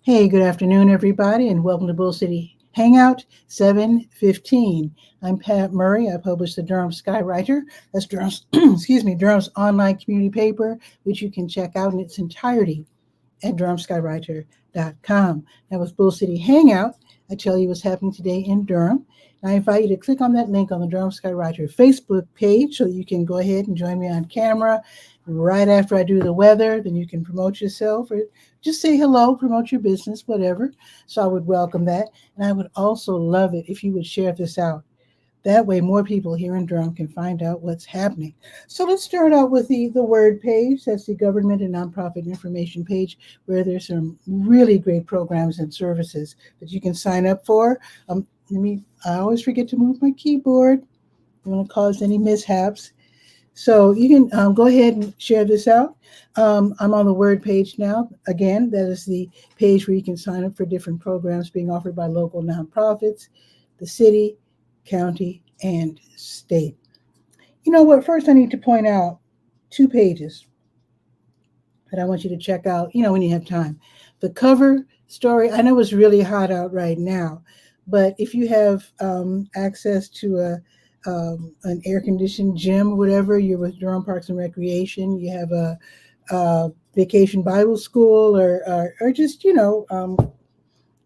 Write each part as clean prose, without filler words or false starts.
Hey, good afternoon, everybody, and welcome to Bull City Hangout 715. I'm Pat Murray. I publish the Durham Skywriter. That's Durham's, excuse me, Durham's online community paper, which you can check out in its entirety at durhamskywriter.com. Now, with Bull City Hangout, I tell you what's happening today in Durham. And I invite you to click on that link on the Durham Skywriter Facebook page so you can go ahead and join me on camera right after I do the weather. Then you can promote yourself or just say hello, promote your business, whatever. So I would welcome that. And I would also love it if you would share this out. That way, more people here in Durham can find out what's happening. So let's start out with the word page. That's the government and nonprofit information page, where there's some really great programs and services that you can sign up for. I always forget to move my keyboard. I don't want to cause any mishaps. So you can go ahead and share this out. I'm on the word page now. Again, that is the page where you can sign up for different programs being offered by local nonprofits, the city, county, and state. You know what? First, I need to point out two pages that I want you to check out, when you have time. The cover story, I know it's really hot out right now, but if you have access to an air-conditioned gym, whatever, you're with Durham Parks and Recreation, you have a vacation Bible school or just,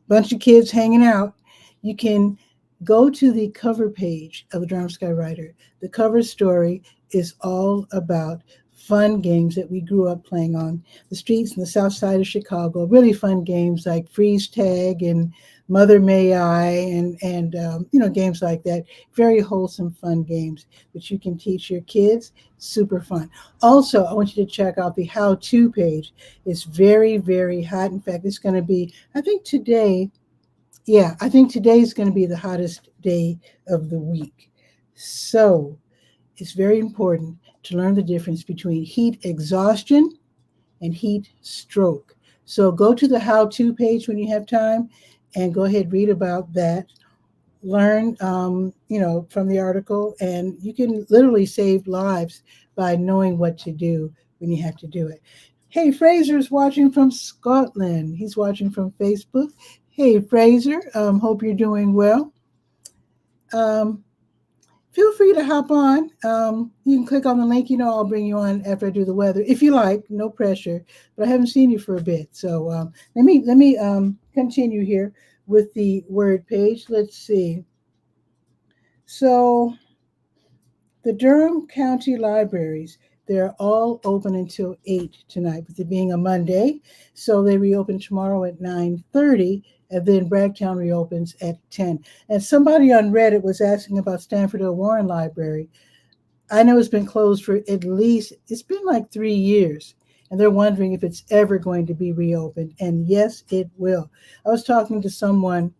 bunch of kids hanging out, you can go to the cover page of the Durham Skywriter. The cover story is all about fun games that we grew up playing on the streets in the south side of Chicago. Really fun games like freeze tag and Mother May I and games like that. Very wholesome, fun games which you can teach your kids. Super fun. Also, I want you to check out the how-to page. It's very, very hot. In fact, it's going to be, I think today is going to be the hottest day of the week. So it's very important to learn the difference between heat exhaustion and heat stroke. So go to the how-to page when you have time and go ahead, read about that. Learn, from the article, and you can literally save lives by knowing what to do when you have to do it. Hey, Fraser's watching from Scotland. He's watching from Facebook. Hey, Fraser, hope you're doing well. Um, Feel free to hop on. You can click on the link. I'll bring you on after I do the weather, if you like. No pressure. But I haven't seen you for a bit, so let me continue here with the word page. Let's see. So the Durham County Libraries, they're all open until 8 tonight, with it being a Monday. So they reopen tomorrow at 9:30, and then Bragtown reopens at 10. And somebody on Reddit was asking about Stanford L. Warren Library. I know it's been closed for it's been like 3 years. And they're wondering if it's ever going to be reopened. And yes, it will. I was talking to someone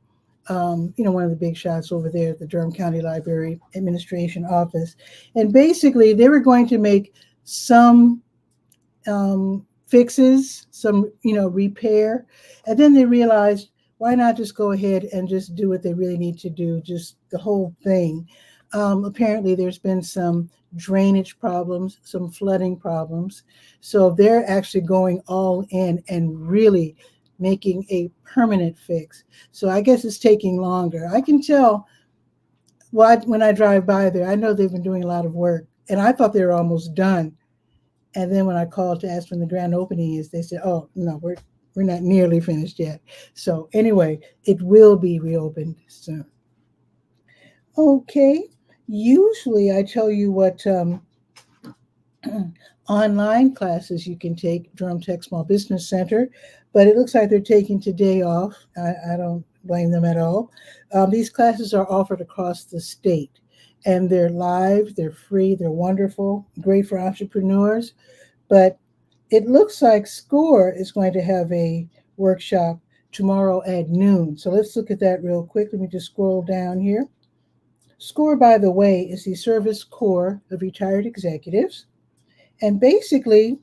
one of the big shots over there at the Durham County Library Administration office. And basically, they were going to make some fixes, some, repair. And then they realized, why not just go ahead and just do what they really need to do, just the whole thing. Apparently, there's been some drainage problems, some flooding problems. So they're actually going all in and really making a permanent fix. So I guess it's taking longer. I can tell when I drive by there, I know they've been doing a lot of work, and I thought they were almost done. And then when I called to ask when the grand opening is, they said, "Oh no, we're not nearly finished yet." So anyway, it will be reopened soon. Okay. Usually I tell you what online classes you can take, Durham Tech Small Business Center, but it looks like they're taking today off. I don't blame them at all. These classes are offered across the state, and they're live, they're free, they're wonderful, great for entrepreneurs. But it looks like SCORE is going to have a workshop tomorrow at noon. So let's look at that real quick. Let me just scroll down here. SCORE, by the way, is the Service Corps of Retired Executives. And basically,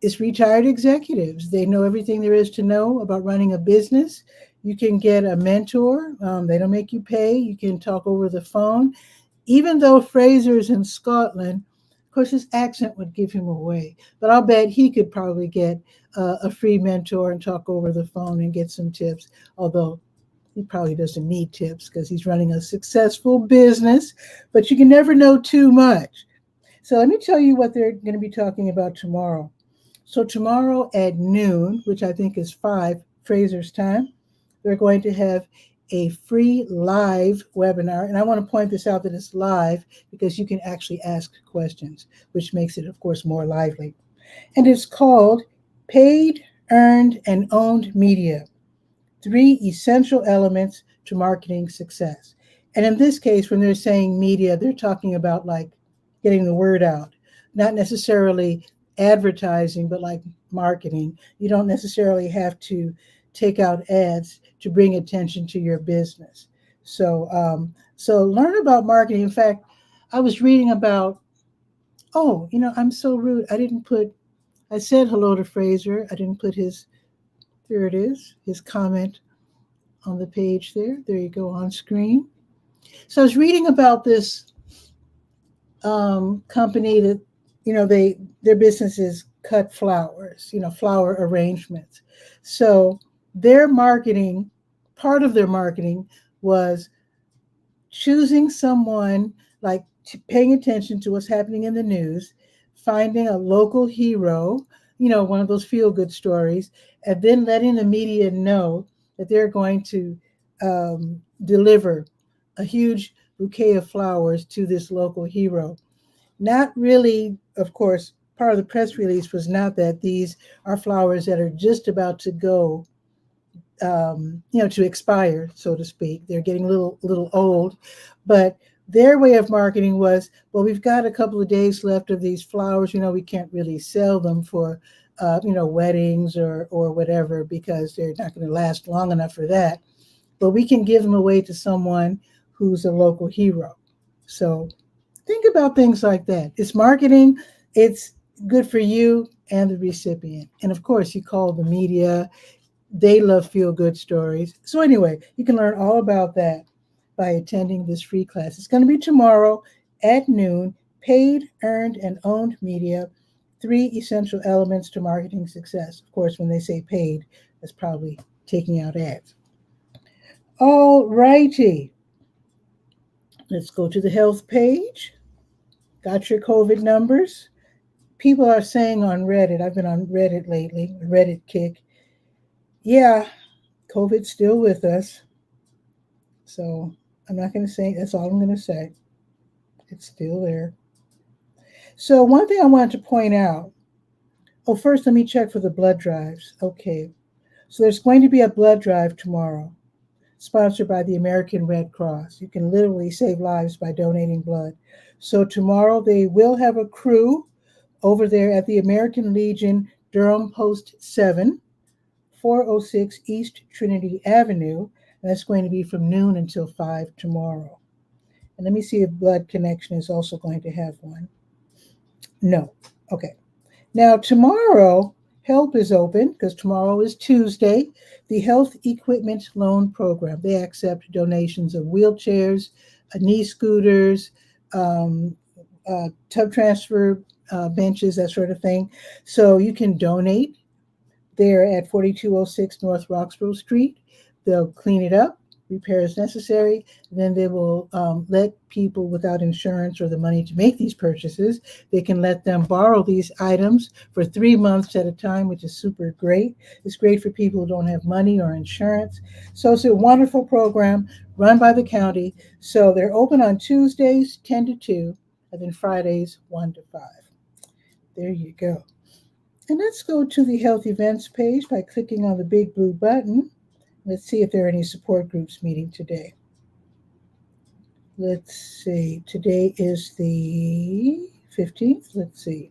it's retired executives. They know everything there is to know about running a business. You can get a mentor. They don't make you pay. You can talk over the phone. Even though Fraser's in Scotland, course, his accent would give him away, but I'll bet he could probably get a free mentor and talk over the phone and get some tips, although he probably doesn't need tips because he's running a successful business, but you can never know too much. So let me tell you what they're going to be talking about tomorrow. So tomorrow at noon, which I think is 5 Fraser's time, they're going to have a free live webinar. And I want to point this out that it's live because you can actually ask questions, which makes it, of course, more lively. And it's called Paid, Earned, and Owned Media, 3 Essential Elements to Marketing Success. And in this case, when they're saying media, they're talking about like getting the word out, not necessarily advertising, but like marketing. You don't necessarily have to take out ads to bring attention to your business. So learn about marketing. In fact, I was reading about, I'm so rude. I said hello to Fraser. I didn't put his comment on the page there. There you go on screen. So I was reading about this company that, their business is cut flowers, flower arrangements. So their marketing, part of their marketing was choosing someone, like paying attention to what's happening in the news, finding a local hero, one of those feel-good stories, and then letting the media know that they're going to deliver a huge bouquet of flowers to this local hero. Not really, of course, part of the press release was not that these are flowers that are just about to go, to expire, so to speak. They're getting a little old, but their way of marketing was, well, we've got a couple of days left of these flowers. We can't really sell them for, weddings or whatever, because they're not going to last long enough for that. But we can give them away to someone who's a local hero. So think about things like that. It's marketing. It's good for you and the recipient. And of course, you call the media. They love feel-good stories. So anyway, you can learn all about that by attending this free class. It's going to be tomorrow at noon. Paid, Earned, and Owned Media, 3 Essential Elements to Marketing Success. Of course, when they say paid, that's probably taking out ads. All righty. Let's go to the health page. Got your COVID numbers? People are saying on Reddit, I've been on Reddit lately, Reddit kick. Yeah, COVID's still with us. So I'm not going to say, that's all I'm going to say. It's still there. So one thing I wanted to point out, first let me check for the blood drives. Okay, so there's going to be a blood drive tomorrow, sponsored by the American Red Cross. You can literally save lives by donating blood. So tomorrow they will have a crew over there at the American Legion, Durham Post 7, 406 East Trinity Avenue. And that's going to be from noon until 5 tomorrow. And let me see if Blood Connection is also going to have one. No. Okay. Now tomorrow, help is open because tomorrow is Tuesday. The Health Equipment Loan Program. They accept donations of wheelchairs, knee scooters, tub transfer benches, that sort of thing. So you can donate there at 4206 North Roxborough Street. They'll clean it up, repairs necessary. Then they will let people without insurance or the money to make these purchases, they can let them borrow these items for 3 months at a time, which is super great. It's great for people who don't have money or insurance. So it's a wonderful program run by the county. So they're open on Tuesdays, 10 to 2, and then Fridays, 1 to 5. There you go. And let's go to the health events page by clicking on the big blue button. Let's see if there are any support groups meeting today. Let's see. Today is the 15th. Let's see.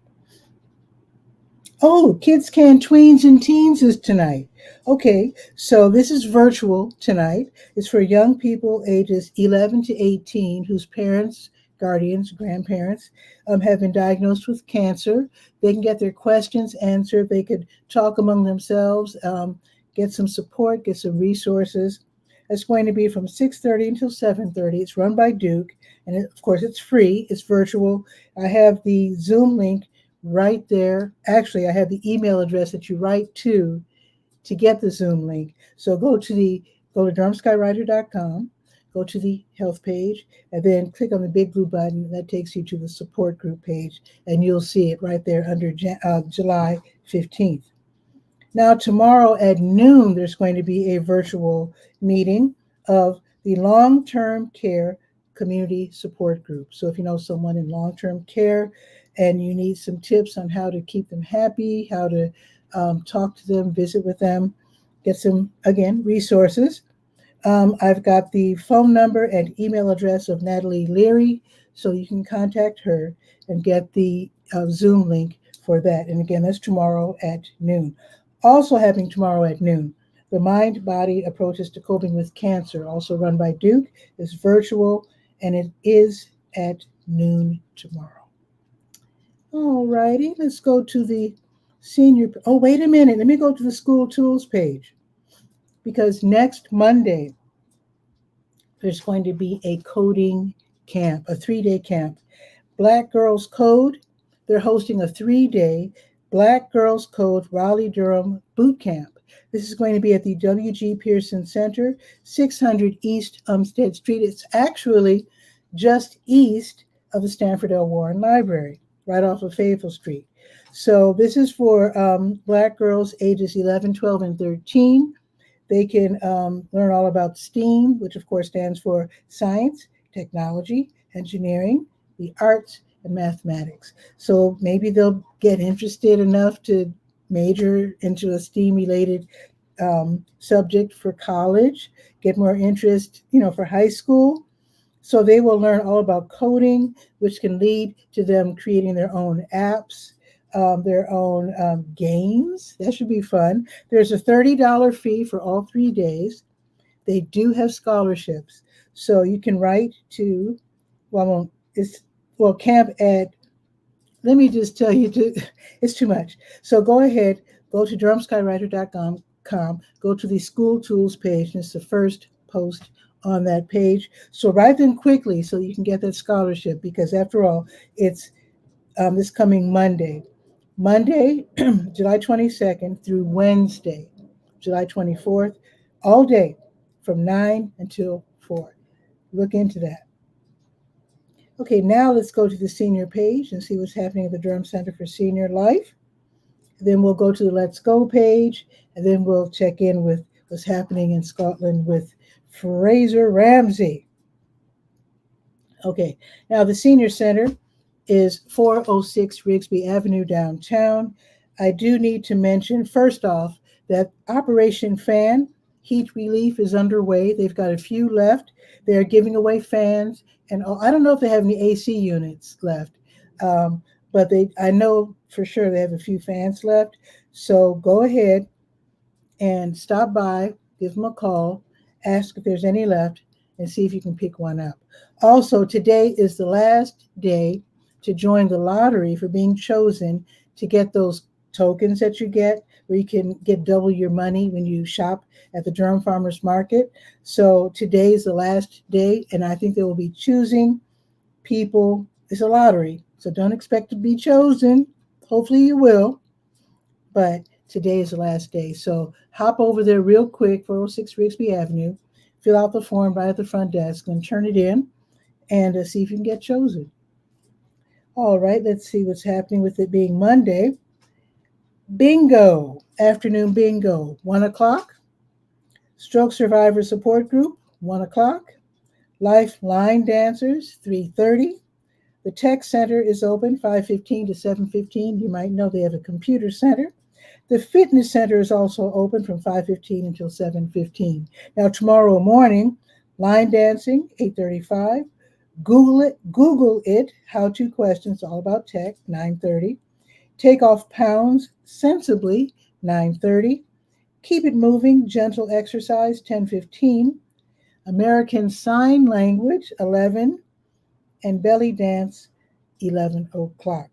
Oh, Kids Can Tweens and Teens is tonight. Okay, so this is virtual tonight. It's for young people ages 11 to 18 whose parents, guardians, grandparents have been diagnosed with cancer. They can get their questions answered. They could talk among themselves, get some support, get some resources. It's going to be from 6:30 until 7:30. It's run by Duke, and of course, it's free. It's virtual. I have the Zoom link right there. Actually, I have the email address that you write to get the Zoom link. So go to 𝗕𝗓𝗟𝗏.com, go to the health page, and then click on the big blue button. That takes you to the support group page, and you'll see it right there under July 15th. Now, tomorrow at noon, there's going to be a virtual meeting of the long-term care community support group. So if you know someone in long-term care and you need some tips on how to keep them happy, how to talk to them, visit with them, get some, again, resources. I've got the phone number and email address of Natalie Leary, so you can contact her and get the Zoom link for that. And again, that's tomorrow at noon. Also happening tomorrow at noon, the Mind-Body Approaches to Coping with Cancer, also run by Duke, is virtual, and it is at noon tomorrow. All righty, let's go to the senior. Oh, wait a minute. Let me go to the school tools page, because next Monday, there's going to be a coding camp, a 3-day camp. Black Girls Code, they're hosting a 3-day Black Girls Code Raleigh-Durham Boot Camp. This is going to be at the W.G. Pearson Center, 600 East Umstead Street. It's actually just east of the Stanford L. Warren Library, right off of Fayetteville Street. So this is for Black girls ages 11, 12, and 13. They can learn all about STEAM, which of course stands for science, technology, engineering, the arts, and mathematics. So maybe they'll get interested enough to major into a STEAM-related subject for college, get more interest, for high school. So they will learn all about coding, which can lead to them creating their own apps, their own games. That should be fun. There's a $30 fee for all 3 days. They do have scholarships. So you can write to, camp at, let me just tell you, it's too much. So go ahead, go to DurhamSkyWriter.com, go to the school tools page, and it's the first post on that page. So write them quickly so you can get that scholarship, because after all, it's this coming Monday, July 22nd through Wednesday, July 24th, all day from 9 until 4. Look into that. Okay, now let's go to the senior page and see what's happening at the Durham Center for Senior Life. Then we'll go to the Let's Go page, and then we'll check in with what's happening in Scotland with Fraser Ramsey. Okay, now the Senior Center is 406 Rigsby Avenue downtown. I do need to mention, first off, that Operation Fan Heat Relief is underway. They've got a few left. They're giving away fans, and I don't know if they have any AC units left, but I know for sure they have a few fans left. So go ahead and stop by, give them a call, ask if there's any left, and see if you can pick one up. Also, today is the last day to join the lottery for being chosen to get those tokens that you get, where you can get double your money when you shop at the Durham Farmers Market. So today is the last day, and I think they will be choosing people. It's a lottery, so don't expect to be chosen. Hopefully you will, but today is the last day. So hop over there real quick, 406 Rigsby Avenue, fill out the form right at the front desk, and turn it in, and see if you can get chosen. All right, let's see what's happening with it being Monday. Bingo, afternoon bingo, 1 o'clock. Stroke Survivor Support Group, 1 o'clock. Lifeline Dancers, 3:30. The Tech Center is open 5:15 to 7:15. You might know they have a computer center. The Fitness Center is also open from 5:15 until 7:15. Now tomorrow morning, line dancing, 8:35. Google it, how-to questions all about tech, 9:30. Take off pounds sensibly, 9:30. Keep it moving, gentle exercise, 10:15. American Sign Language, 11. And belly dance, 11 o'clock.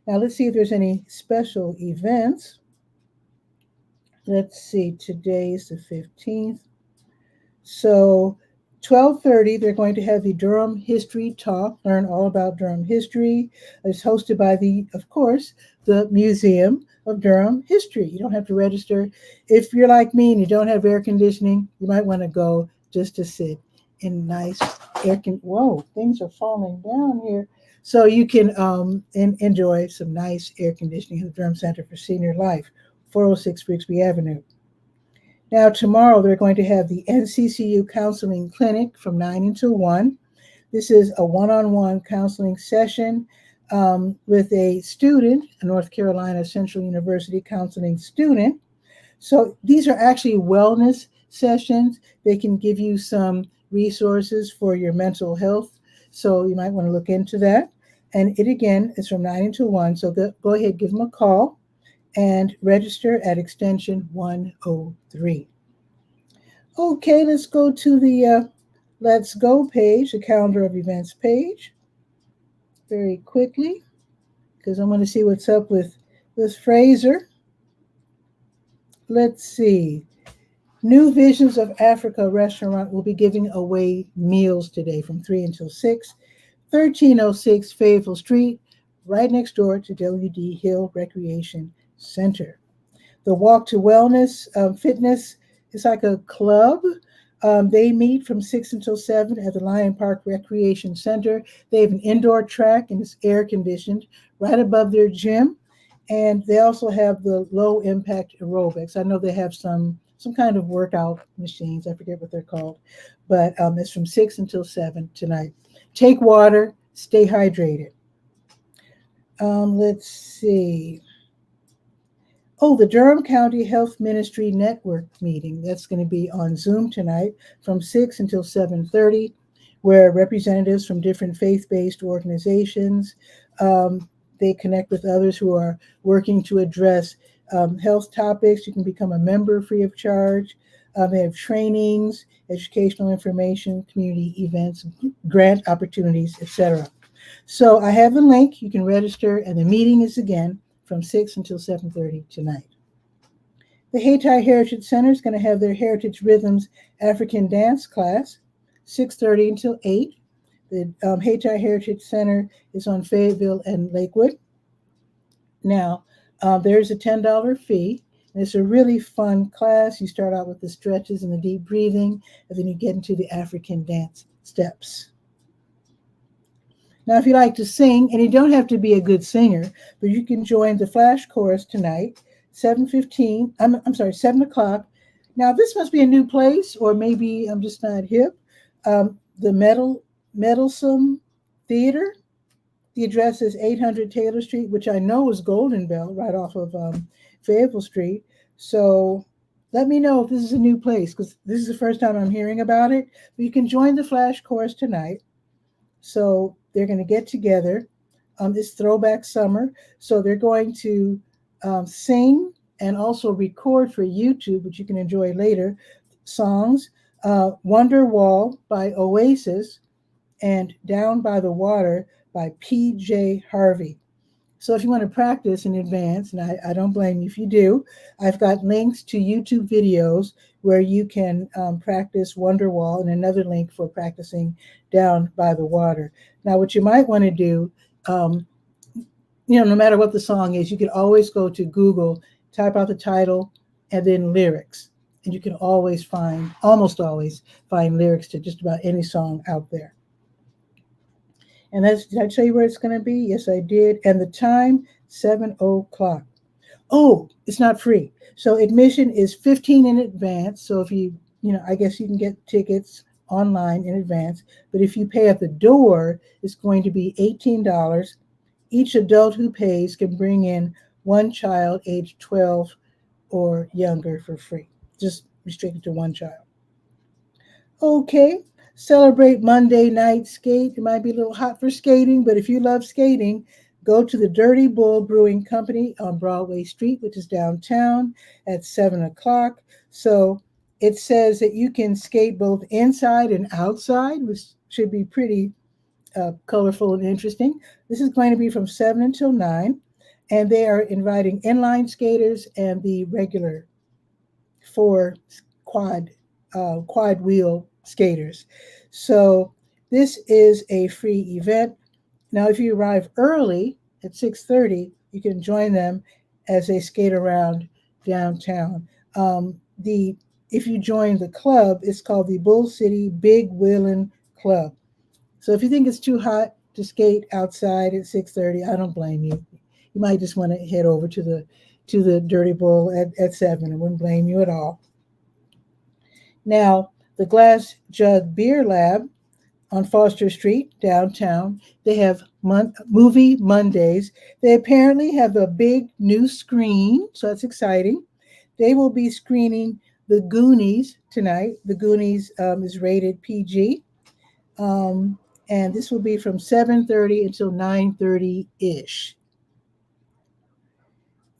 Now let's see if there's any special events. Let's see, today's the 15th. So 12:30, they're going to have the Durham History Talk, learn all about Durham history. It's hosted by of course, the Museum of Durham History. You don't have to register. If you're like me and you don't have air conditioning, you might want to go just to sit in nice whoa, things are falling down here. So you can enjoy some nice air conditioning at the Durham Center for Senior Life, 406 Grigsby Avenue. Now, tomorrow they're going to have the NCCU Counseling Clinic from 9 until 1. This is a one-on-one counseling session with a student, a North Carolina Central University counseling student. So these are actually wellness sessions. They can give you some resources for your mental health. So you might want to look into that. And it, again, is from 9 until 1. So go ahead, give them a call and register at extension 103. Okay, let's go to the Let's Go page, the calendar of events page, very quickly, because I want to see what's up with Fraser. Let's see. New Visions of Africa restaurant will be giving away meals today from 3 until 6, 1306 Fayetteville Street, right next door to W.D. Hill Recreation Center. The Walk to Wellness Fitness is like a club. They meet from 6 until 7 at the Lion Park Recreation Center. They have an indoor track and it's air conditioned right above their gym. And they also have the low impact aerobics. I know they have some kind of workout machines. I forget what they're called, but it's from 6 until 7 tonight. Take water, stay hydrated. Let's see. Oh, the Durham County Health Ministry Network meeting. That's going to be on Zoom tonight from 6 until 7:30, where representatives from different faith-based organizations, they connect with others who are working to address health topics. You can become a member free of charge. They have trainings, educational information, community events, grant opportunities, etc. So I have the link. You can register, and the meeting is again from 6 until 7:30 tonight. The Hayti Heritage Center is going to have their Heritage Rhythms African Dance class, 6:30 until 8. The Hayti Heritage Center is on Fayetteville and Lakewood. Now, there's a $10 fee, and it's a really fun class. You start out with the stretches and the deep breathing, and then you get into the African dance steps. Now, if you like to sing, and you don't have to be a good singer, but you can join the Flash Chorus tonight, 7 o'clock. Now, this must be a new place, or maybe I'm just not hip. The 𝗕𝗨𝗟𝗟𝗓 Theater. The address is 800 Taylor Street, which I know is Golden Belt, right off of Fayetteville Street. So let me know if this is a new place, because this is the first time I'm hearing about it. But you can join the Flash Chorus tonight. So they're going to get together. It's Throwback Summer. So they're going to sing and also record for YouTube, which you can enjoy later, songs. Wonderwall by Oasis and Down by the Water by P.J. Harvey. So if you want to practice in advance, and I don't blame you if you do, I've got links to YouTube videos where you can practice Wonderwall, and another link for practicing Down by the Water. Now, what you might want to do, no matter what the song is, you can always go to Google, type out the title, and then lyrics. And you can almost always find lyrics to just about any song out there. And did I tell you where it's going to be? Yes, I did. And the time, 7 o'clock. Oh, it's not free. So admission is $15 in advance. So if I guess you can get tickets online in advance. But if you pay at the door, it's going to be $18. Each adult who pays can bring in one child age 12 or younger for free. Just restricted to one child. Okay. Celebrate Monday Night Skate. It might be a little hot for skating, but if you love skating, go to the Dirty Bull Brewing Company on Broadway Street, which is downtown, at 7 o'clock. So it says that you can skate both inside and outside, which should be pretty colorful and interesting. This is going to be from 7 until 9, and they are inviting inline skaters and the regular 4 quad quad wheel skaters. So this is a free event. Now, if you arrive early at 6:30, you can join them as they skate around downtown. The If you join the club, it's called the Bull City Big Wheelin' Club. So if you think it's too hot to skate outside at 6:30, I don't blame you. You might just want to head over to the Dirty Bull at 7. I wouldn't blame you at all. Now, the Glass Jug Beer Lab on Foster Street, downtown, they have movie Mondays. They apparently have a big new screen, so that's exciting. They will be screening The Goonies tonight. The Goonies is rated PG. And this will be from 7:30 until 9:30-ish.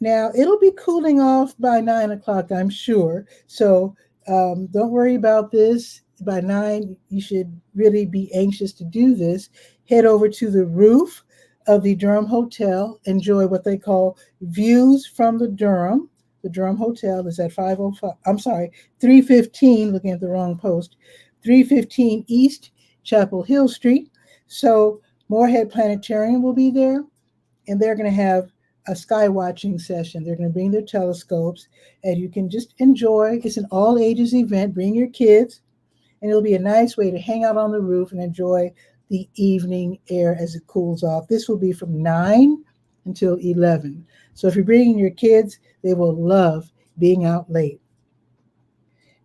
Now, it'll be cooling off by 9 o'clock, I'm sure. So don't worry about this. By 9, you should really be anxious to do this. Head over to the roof of the Durham Hotel. Enjoy what they call views from the Durham. The Durham Hotel is at 315, looking at the wrong post, 315 East Chapel Hill Street. So Moorhead Planetarium will be there, and they're going to have a sky watching session. They're going to bring their telescopes, and you can just enjoy. It's an all ages event. Bring your kids, and it'll be a nice way to hang out on the roof and enjoy the evening air as it cools off. This will be from 9 until 11. So if you're bringing your kids, they will love being out late.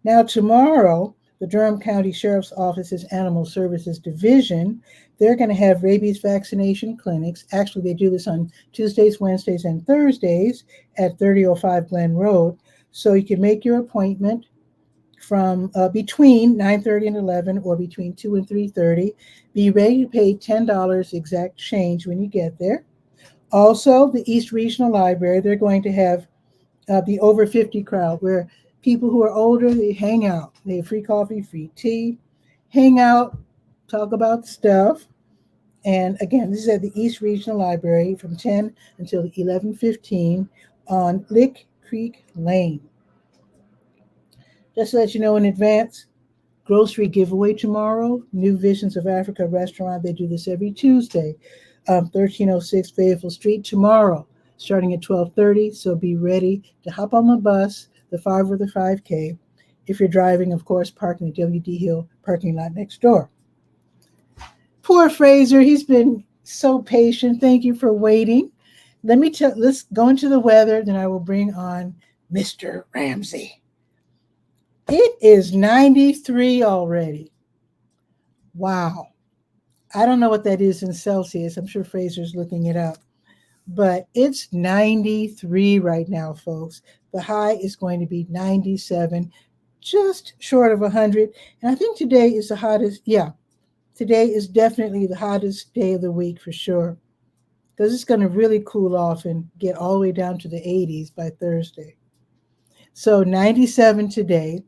Now, tomorrow, the Durham County Sheriff's Office's Animal Services Division, they're going to have rabies vaccination clinics. Actually, they do this on Tuesdays, Wednesdays, and Thursdays at 3005 Glen Road. So you can make your appointment from between 9:30 and 11, or between 2 and 3:30. Be ready to pay $10 exact change when you get there. Also, the East Regional Library, they're going to have the over 50 crowd, where people who are older, they hang out. They have free coffee, free tea, hang out, talk about stuff. And again, this is at the East Regional Library from 10 until 11:15 on Lick Creek Lane. Just to let you know in advance, grocery giveaway tomorrow, New Visions of Africa restaurant. They do this every Tuesday, 1306 Fayetteville Street tomorrow, starting at 12:30. So be ready to hop on the bus, the 5 or the 5K. If you're driving, of course, park in the W.D. Hill parking lot next door. Poor Fraser, he's been so patient. Thank you for waiting. Let's go into the weather, then I will bring on Mr. Ramsey. It is 93 already. Wow. I don't know what that is in Celsius. I'm sure Fraser's looking it up. But it's 93 right now, folks. The high is going to be 97, just short of 100. And I think today is the hottest. Yeah, today is definitely the hottest day of the week for sure, because it's going to really cool off and get all the way down to the 80s by Thursday. So 97 today,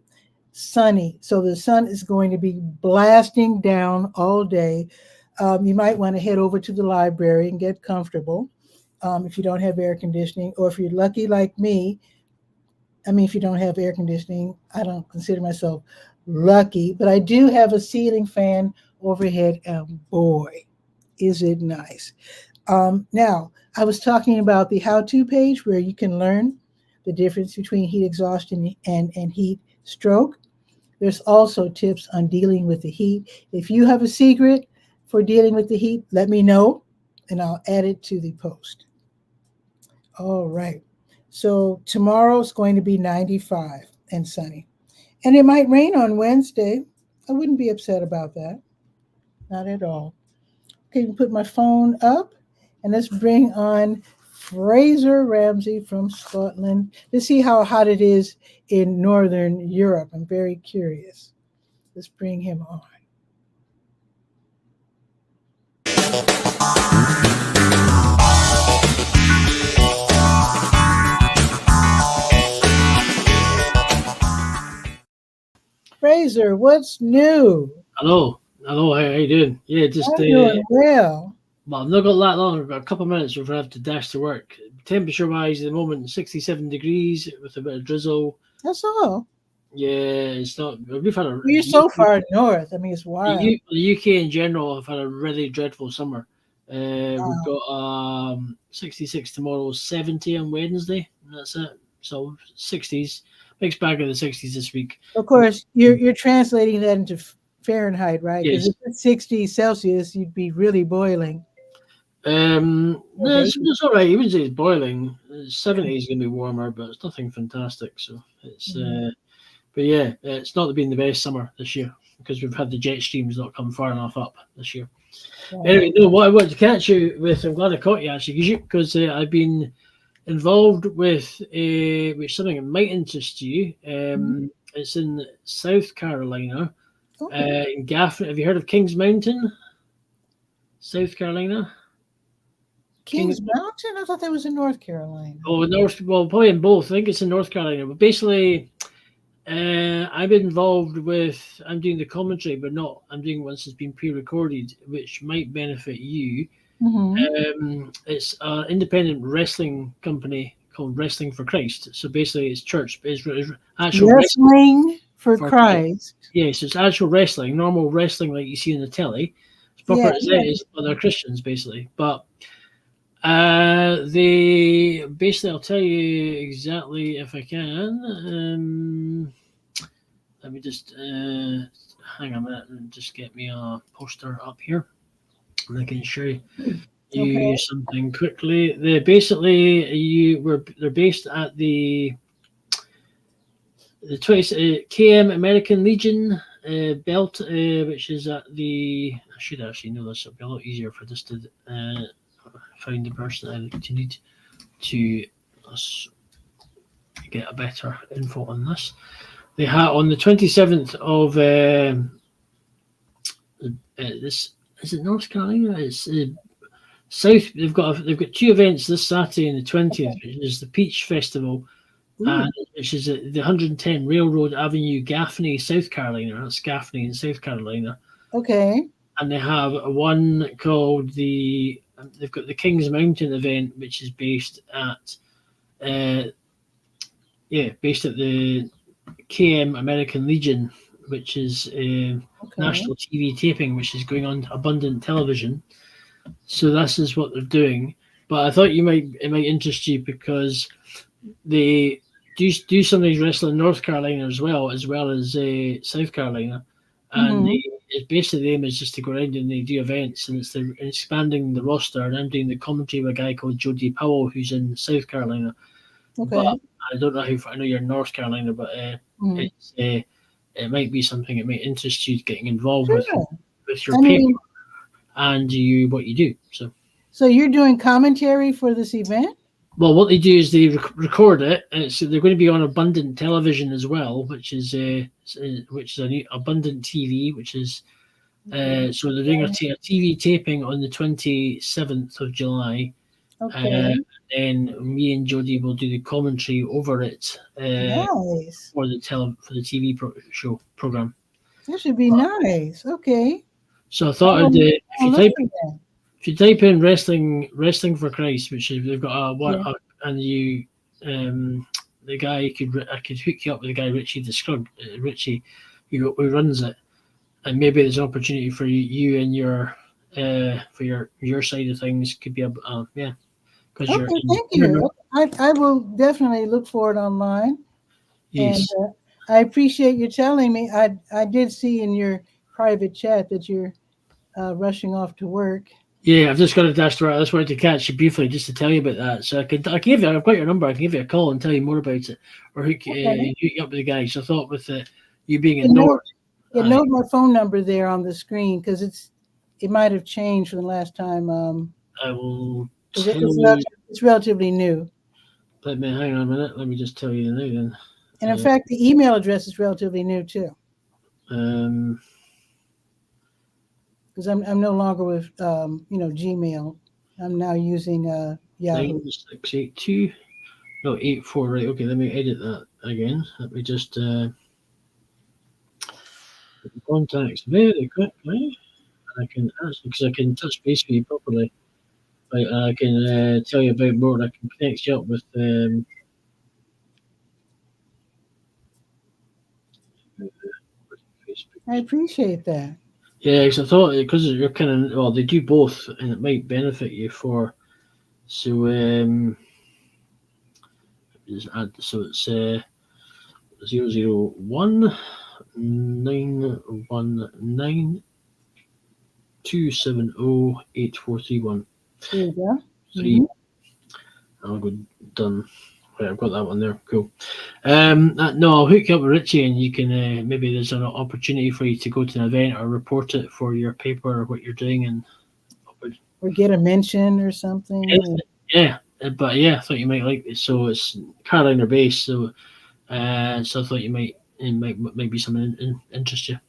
sunny. So the sun is going to be blasting down all day. You might want to head over to the library and get comfortable if you don't have air conditioning, or if you're lucky like me. I mean, if you don't have air conditioning, I don't consider myself lucky, but I do have a ceiling fan overhead, and boy, is it nice. Now, I was talking about the how-to page where you can learn the difference between heat exhaustion and heat stroke. There's also tips on dealing with the heat. If you have a secret for dealing with the heat, let me know, and I'll add it to the post. All right. So tomorrow is going to be 95 and sunny. And it might rain on Wednesday. I wouldn't be upset about that. Not at all. Okay, put my phone up, and let's bring on Fraser Ramsey from Scotland to see how hot it is in Northern Europe. I'm very curious. Let's bring him on. Fraser, what's new? Hello, how you doing? Yeah, just I'm doing well. Well, I've not got that long. I've got a couple of minutes before I have to dash to work. Temperature-wise, at the moment, 67 degrees with a bit of drizzle. That's all. Yeah, it's not. We've had a We're so far north. I mean, it's wild. The UK in general have had a really dreadful summer. We've Wow. got 66 tomorrow, 70 on Wednesday, and that's it. So 60s, mixed bag of the 60s this week. Of course, you're translating that into Fahrenheit, right? Because Yes. if it's 60 Celsius, you'd be really boiling. No, Okay. it's all right. You wouldn't say it's boiling. 70 is going to be warmer, but it's nothing fantastic. So it's, but yeah, it's not been the best summer this year because we've had the jet streams not come far enough up this year. Wow. Anyway, no, what I wanted to catch you with, I'm glad I caught you actually, because I've been involved with which something that might interest you. It's in South Carolina, in Gaffney. Have you heard of Kings Mountain, South Carolina? Kings Mountain? I thought that was in North Carolina. Oh, probably in both. I think it's in North Carolina. But basically, I'm involved with. I'm doing the commentary, but not. I'm doing once it's been pre-recorded, which might benefit you. It's an independent wrestling company called Wrestling for Christ. So basically, it's church. It's actual wrestling for Christ. Yes, it's actual wrestling, normal wrestling like you see in the telly. It's proper. But they're Christians basically, but. They basically, I'll tell you exactly if I can. Let me just hang on a minute and just get me a poster up here, and I can show you something quickly. They're based at the 20 KM American Legion belt, which is at the. I should actually know this. It'll be a lot easier for this to. Find the person I need to get a better info on this. They had on the 27th of this is it North Carolina? It's South. They've got two events this Saturday and the 20th, which is the Peach Festival, and which is at the 110 Railroad Avenue, Gaffney, South Carolina. That's Gaffney in South Carolina. Okay. And they have one called they've got the Kings Mountain event, which is based at the KM American Legion, which is national TV taping, which is going on Abundant Television. So this is what they're doing. But I thought it might interest you because they do some of these wrestling in North Carolina as well as South Carolina, and it's basically the aim is just to go around and they do events, and it's expanding the roster. And I'm doing the commentary with a guy called 𝗕𝗓𝗧𝗬, who's in South Carolina. But I don't know I know you're in North Carolina, but it's it might be something that might interest you getting involved with your paper and what you do. So you're doing commentary for this event? Well, what they do is they record it, so they're going to be on Abundant Television as well, which is a new Abundant TV, which is so they're doing a TV taping on the 27th of July. And me and Jody will do the commentary over it for the TV show program. That should be nice. Okay. So I thought if you type in wrestling for Christ, which is they've got and you the guy I could hook you up with the guy Richie the Scrug Richie who runs it, and maybe there's an opportunity for you and your for your side of things could be because thank you. I will definitely look for it online. Yes. And I appreciate you telling me. I did see in your private chat that you're rushing off to work. Yeah, I've just got to dash to work. I just wanted to catch you briefly just to tell you about that. So I've got your number. I can give you a call and tell you more about it, or hook you up with the guy. So I thought with you being in North, note my phone number there on the screen because it might have changed from the last time. I will. It's relatively new. Let me hang on a minute. Let me just tell you the new then. And in fact, the email address is relatively new too. Because I'm no longer with Gmail. I'm now using Yahoo. 682 84, right? Okay, let me edit that again. Let me just contacts very quickly. I can actually because I can touch base with you properly. I can tell you about more. I can connect you up with Facebook. I appreciate that. Yeah, because I thought because you're kind of well, they do both, and it might benefit you for. So so it's 001-919-270-8431. There you go. 3. I'll go done. Right, I've got that one there. Cool. No, I'll hook you up with Richie, and you can maybe there's an opportunity for you to go to an event or report it for your paper or what you're doing, and Or get a mention or something. yeah. But yeah, I thought you might like this. So it's Carolina based. So I thought it might be something interest you.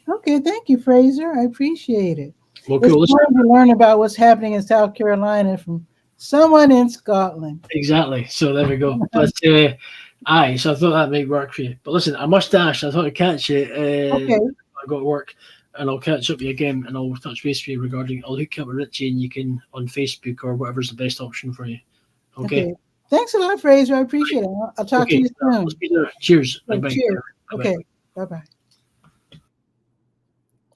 Okay, thank you, Fraser. I appreciate it. Well, It's cool. fun to learn about what's happening in South Carolina from someone in Scotland. Exactly. So there we go. But aye, so I thought that might work for you. But listen, I must dash. I thought I'd catch you. Okay. I got to work, and I'll catch up with you again, and I'll touch base with you regarding. I'll hook you up with Richie, and you can on Facebook or whatever's the best option for you. Okay. Thanks a lot, Fraser. I appreciate it. I'll talk to you soon. Cheers. Okay, Bye-bye. cheers. Okay. Bye-bye.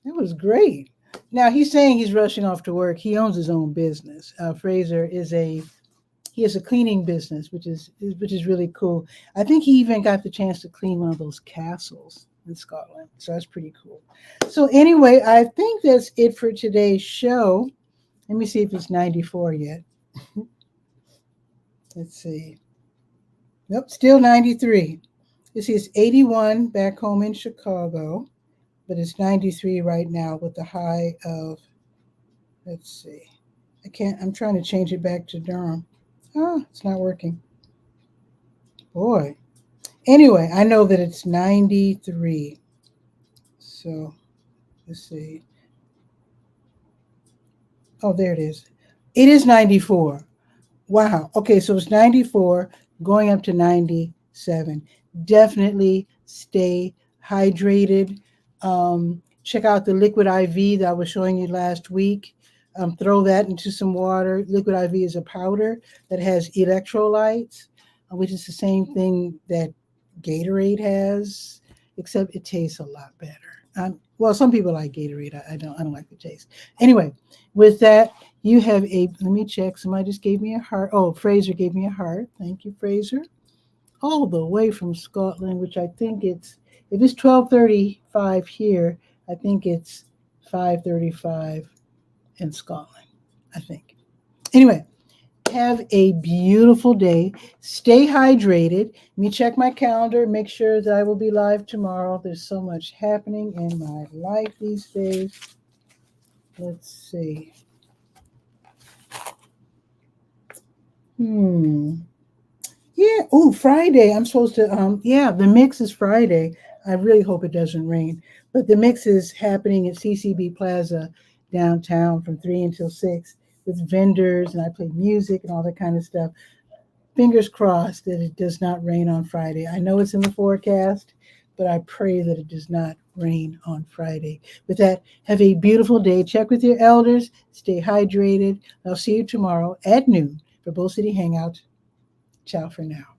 That was great. Now he's saying he's rushing off to work. He owns his own business. Fraser he has a cleaning business, which is really cool. I think he even got the chance to clean one of those castles in Scotland. So that's pretty cool. So anyway, I think that's it for today's show. Let me see if it's 94 yet. Let's see. Nope, still 93. This is 81 back home in Chicago, but it's 93 right now with the high of, let's see. I'm trying to change it back to Durham. Oh, it's not working. Boy. Anyway, I know that it's 93. So let's see. Oh, there it is. It is 94. Wow. Okay, so it's 94 going up to 97. Definitely stay hydrated. Check out the liquid IV that I was showing you last week. Throw that into some water. Liquid IV is a powder that has electrolytes, which is the same thing that Gatorade has, except it tastes a lot better. Well, some people like Gatorade. I don't like the taste. Anyway, with that, you have let me check. Somebody just gave me a heart. Oh, Fraser gave me a heart. Thank you, Fraser. All the way from Scotland, which I think if it's 12:35 here, I think it's 5:35 in Scotland, I think. Anyway, have a beautiful day. Stay hydrated. Let me check my calendar, make sure that I will be live tomorrow. There's so much happening in my life these days. Let's see. Yeah. Oh, Friday. I'm supposed to, the mix is Friday. I really hope it doesn't rain. But the mix is happening at CCB Plaza downtown from 3 until 6 with vendors, and I play music and all that kind of stuff. Fingers crossed that it does not rain on Friday. I know it's in the forecast, but I pray that it does not rain on Friday. With that, have a beautiful day. Check with your elders. Stay hydrated. I'll see you tomorrow at noon for Bull City Hangout. Ciao for now.